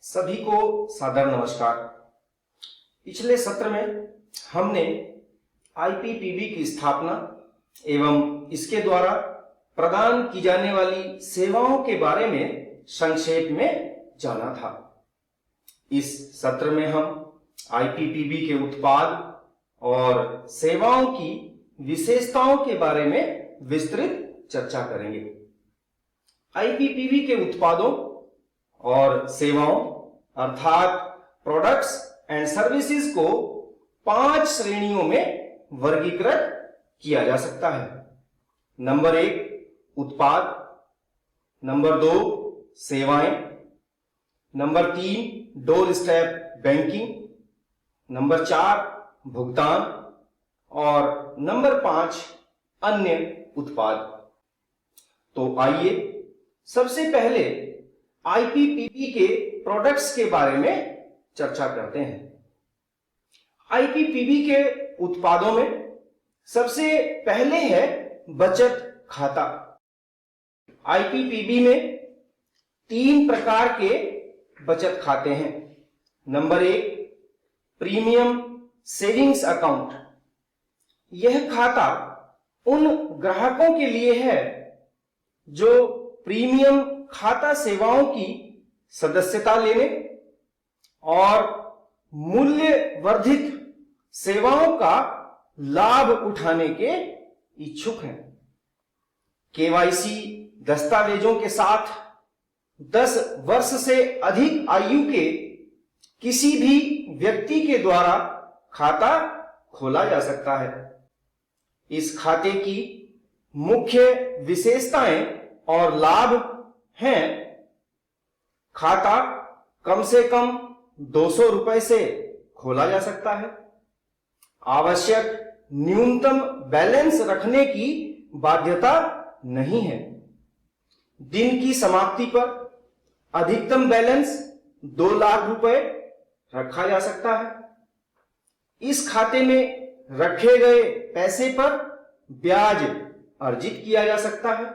सभी को सादर नमस्कार। पिछले सत्र में हमने आईपीपीबी की स्थापना एवं इसके द्वारा प्रदान की जाने वाली सेवाओं के बारे में संक्षेप में जाना था। इस सत्र में हम आईपीपीबी के उत्पाद और सेवाओं की विशेषताओं के बारे में विस्तृत चर्चा करेंगे। आईपीपीबी के उत्पादों और सेवाओं अर्थात प्रोडक्ट्स एंड सर्विसेज को 5 श्रेणियों में वर्गीकृत किया जा सकता है। नंबर 1 उत्पाद, नंबर 2 सेवाएं, number 3 door step banking, number 4 भुगतान और नंबर 5 अन्य उत्पाद। तो आइए सबसे पहले आईपीपीबी के प्रोडक्ट्स के बारे में चर्चा करते हैं। आईपीपीबी के उत्पादों में सबसे पहले है बचत खाता। आईपीपीबी में 3 प्रकार के बचत खाते हैं। Number 1 premium savings account. यह खाता उन ग्राहकों के लिए है जो प्रीमियम खाता सेवाओं की सदस्यता लेने और मूल्य वर्धित सेवाओं का लाभ उठाने के इच्छुक हैं। केवाईसी दस्तावेजों के साथ 10 वर्ष से अधिक आयु के किसी भी व्यक्ति के द्वारा खाता खोला जा सकता है। इस खाते की मुख्य विशेषताएं और लाभ हैं। खाता कम से कम 200 रुपए से खोला जा सकता है। आवश्यक न्यूनतम बैलेंस रखने की बाध्यता नहीं है। दिन की समाप्ति पर अधिकतम बैलेंस 2 लाख रुपए रखा जा सकता है। इस खाते में रखे गए पैसे पर ब्याज अर्जित किया जा सकता है।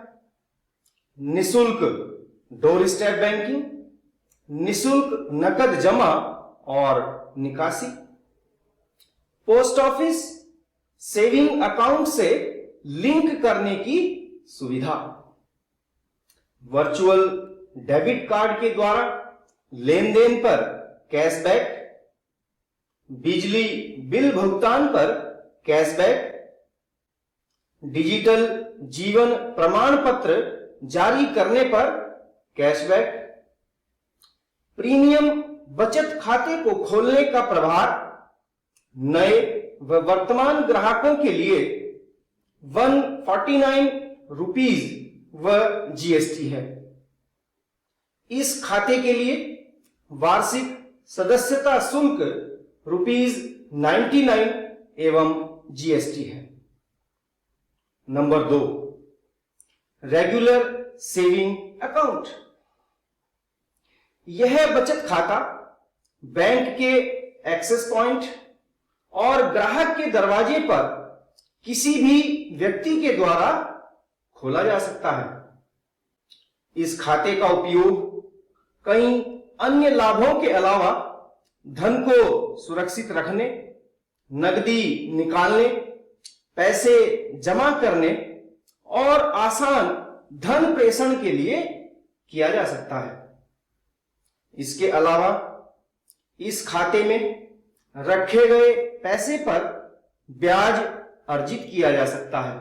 निशुल्क डोर स्टेप बैंकिंग, निशुल्क नकद जमा और निकासी, पोस्ट ऑफिस सेविंग अकाउंट से लिंक करने की सुविधा, वर्चुअल डेबिट कार्ड के द्वारा लेन देन पर कैशबैक, बिजली बिल भुगतान पर कैशबैक, डिजिटल जीवन प्रमाण पत्र जारी करने पर कैशबैक। प्रीमियम बचत खाते को खोलने का प्रभार नए व वर्तमान ग्राहकों के लिए 149 रुपीज व जीएसटी है। इस खाते के लिए वार्षिक सदस्यता शुल्क ₹99 एवं जीएसटी है। Number 2 regular saving account. यह बचत खाता बैंक के एक्सेस पॉइंट और ग्राहक के दरवाजे पर किसी भी व्यक्ति के द्वारा खोला जा सकता है। इस खाते का उपयोग कई अन्य लाभों के अलावा धन को सुरक्षित रखने, नकदी निकालने, पैसे जमा करने और आसान धन प्रेषण के लिए किया जा सकता है। इसके अलावा इस खाते में रखे गए पैसे पर ब्याज अर्जित किया जा सकता है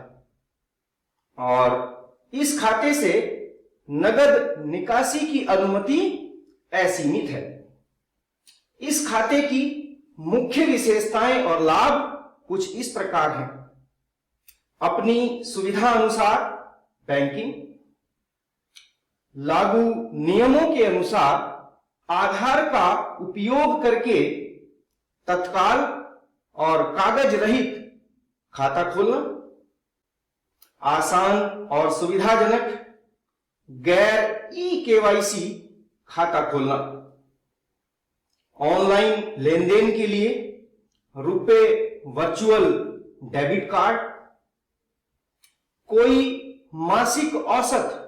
और इस खाते से नगद निकासी की अनुमति असीमित है। इस खाते की मुख्य विशेषताएं और लाभ कुछ इस प्रकार हैं। अपनी सुविधा अनुसार बैंकिंग, लागू नियमों के अनुसार आधार का उपयोग करके तत्काल और कागज रहित खाता खोलना, आसान और सुविधाजनक गैर केवाईसी खाता खोलना, ऑनलाइन लेन देन के लिए रुपए वर्चुअल डेबिट कार्ड, कोई मासिक औसत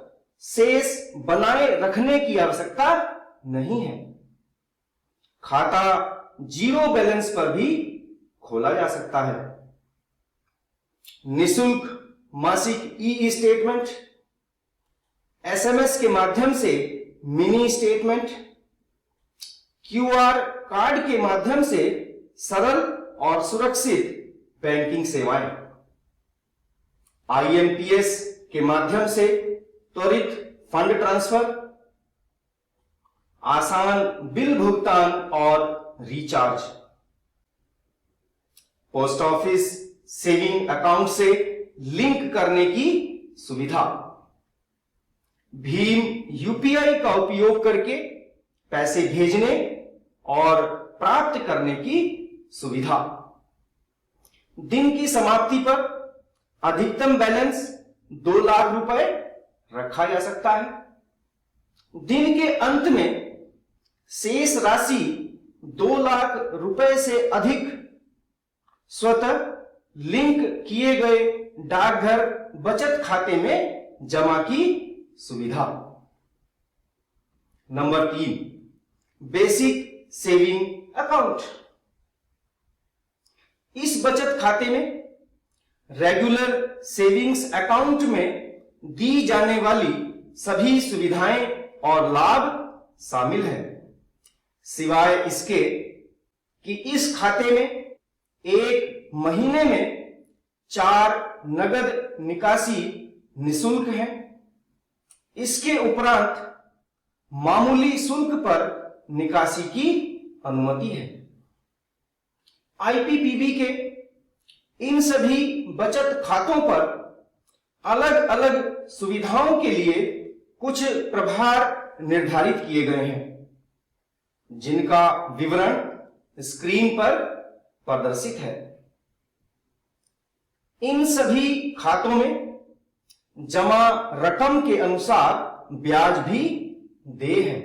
शेष बनाए रखने की आवश्यकता नहीं है। खाता जीरो बैलेंस पर भी खोला जा सकता है। निशुल्क मासिक ई स्टेटमेंट, एसएमएस के माध्यम से मिनी स्टेटमेंट, क्यूआर कार्ड के माध्यम से सरल और सुरक्षित बैंकिंग सेवाएं, आईएमपीएस के माध्यम से त्वरित फंड ट्रांसफर, आसान बिल भुगतान और recharge, post office saving account से लिंक करने की सुविधा, भीम यूपीआई का उपयोग करके पैसे भेजने और प्राप्त करने की सुविधा, दिन की समाप्ति पर अधिकतम बैलेंस 2 लाख रुपए रखा जा सकता है। दिन के अंत में शेष राशि 2 लाख रुपए से अधिक स्वतः लिंक किए गए डाकघर बचत खाते में जमा की सुविधा। Number 3, basic saving account. इस बचत खाते में रेगुलर सेविंग्स अकाउंट में दी जाने वाली सभी सुविधाएं और लाभ शामिल हैं, सिवाय इसके कि इस खाते में एक महीने में 4 नगद निकासी निशुल्क है। इसके उपरांत मामूली शुल्क पर निकासी की अनुमति है। आईपीपीबी के इन सभी बचत खातों पर अलग अलग सुविधाओं के लिए कुछ प्रभार निर्धारित किए गए हैं, जिनका विवरण स्क्रीन पर प्रदर्शित है। इन सभी खातों में जमा रकम के अनुसार ब्याज भी देय है।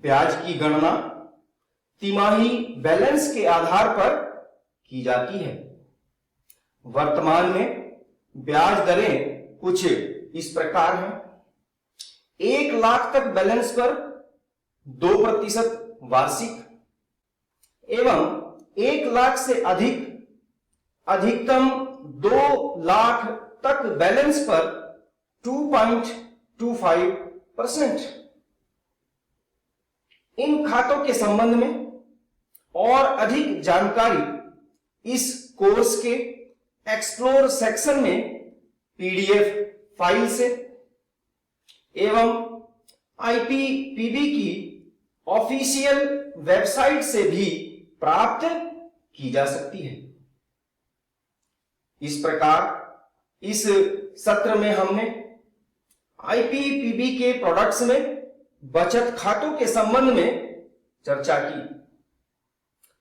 ब्याज की गणना तिमाही बैलेंस के आधार पर की जाती है। वर्तमान में ब्याज दरें कुछ इस प्रकार हैं। 1 लाख तक बैलेंस पर 2% वार्षिक एवं 1 लाख से अधिक अधिकतम 2 लाख तक बैलेंस पर 2.25%। इन खातों के संबंध में और अधिक जानकारी इस कोर्स के एक्सप्लोर सेक्शन में पीडीएफ फाइल से एवं आईपीपीबी की ऑफिशियल वेबसाइट से भी प्राप्त की जा सकती है। इस प्रकार इस सत्र में हमने आईपीपीबी के प्रोडक्ट्स में बचत खातों के संबंध में चर्चा की।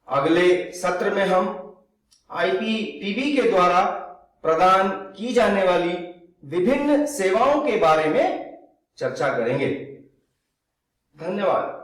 अगले सत्र में हम आईपीपीबी के द्वारा प्रदान की जाने वाली विभिन्न सेवाओं के बारे में चर्चा करेंगे। धन्यवाद।